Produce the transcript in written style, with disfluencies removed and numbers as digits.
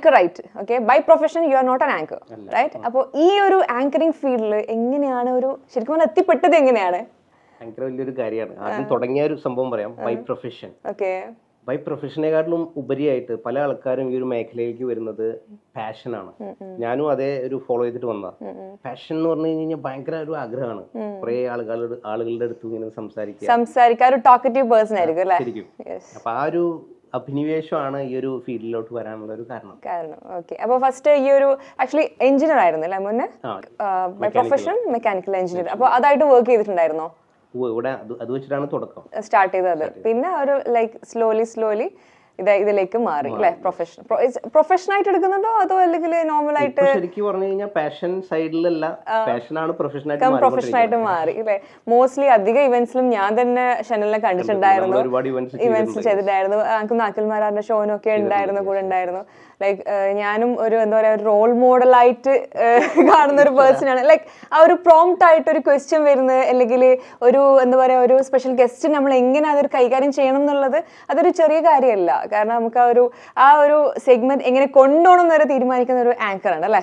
Anchor okay by profession you are not an anchor right. അപ്പോൾ ഈ ഒരു anchoring ഫീൽഡിൽ എങ്ങനെയാണ് ഒരു ശരിക്കും പറഞ്ഞാൽ എത്തിപ്പെട്ടത് എങ്ങനെയാണ്? ആങ്കർ വലിയൊരു കാര്യമാണ്. ആദ്യം തുടങ്ങിയ ഒരു സംഭവം പറയാം. By profession. ഓക്കെ. ബൈ പ്രൊഫഷനെക്കാട്ടിലും ഉപരിയായിട്ട് പല ആൾക്കാരും ഈ ഒരു മേഖലയിലേക്ക് വരുന്നത് പാഷനാണ്. ഞാനും അതേ ഒരു ഫോളോ ചെയ്തിട്ട് വന്നതാണ്. പാഷൻ എന്ന് പറഞ്ഞു കഴിഞ്ഞാൽ ഭയങ്കര ഒരു ആഗ്രഹമാണ്. കുറെ ആളുകളുടെ അടുത്ത് ഇങ്ങനെ സംസാരിക്കാൻ ഒരു ടോക്കറ്റീവ് പേഴ്സൺ ആയിരിക്കും അല്ലേ? ശരിക്കും. അപ്പൊ ആ ഒരു അഭിനിവേശമാണ് ഈ ഒരു ഫീൽഡിലോട്ട് വരാനുള്ള ഒരു കാരണം. ഓക്കെ. അപ്പോൾ ഫസ്റ്റ് ഈ ഒരു ആക്ച്വലി എഞ്ചിനീയർ ആയിരുന്നു അല്ലേ മുന്നേ? By profession mechanical engineer. അപ്പോൾ അതായിട്ട് വർക്ക് ചെയ്തിട്ടുണ്ടായിരുന്നോ? ഇവിടെ അത് വെച്ചിട്ടാണ് തുടക്കം സ്റ്റാർട്ട് ചെയ്തത്. പിന്നെ ഒരു ലൈക്ക് സ്ലോലി ഇതിലേക്ക് മാറി അല്ലെ? പ്രൊഫഷൻ ആയിട്ട് എടുക്കുന്നുണ്ടോ അതോ അല്ലെങ്കിൽ നോർമൽ ആയിട്ട്? ശരിക്കും പറഞ്ഞു കഴിഞ്ഞാൽ പാഷൻ സൈഡിലല്ല, പാഷനാണ് പ്രൊഫഷനായിട്ട് മാറി അല്ലെ? മോസ്റ്റ്ലി അധിക ഇവന്റ്സിലും ഞാൻ തന്നെ ഷനലിനെ കണ്ടിട്ടുണ്ടായിരുന്നു, ഇവന്റ്സ് ചെയ്തിട്ടുണ്ടായിരുന്നു. എനിക്ക് നാക്കിൽമാരാറിന്റെ ഷോനൊക്കെ ഉണ്ടായിരുന്നു, കൂടെ ഉണ്ടായിരുന്നു. ലൈക്ക് ഞാനും ഒരു എന്താ പറയാ റോൾ മോഡലായിട്ട് കാണുന്ന ഒരു പേഴ്സൺ ആണ്. ലൈക്ക് ആ ഒരു പ്രോംപ്റ്റ് ആയിട്ട് ഒരു ക്വസ്റ്റ്യൻ വരുന്നത് അല്ലെങ്കിൽ ഒരു എന്താ പറയാ ഒരു സ്പെഷ്യൽ ഗസ്റ്റ് നമ്മൾ എങ്ങനെ അതൊരു കൈകാര്യം ചെയ്യണം എന്നുള്ളത് അതൊരു ചെറിയ കാര്യമല്ല. കാരണം നമുക്ക് ആ ഒരു സെഗ്മെന്റ് എങ്ങനെ കൊണ്ടുപോകണം എന്ന് വരെ തീരുമാനിക്കുന്ന ഒരു ആങ്കർ ആണ് അല്ലെ?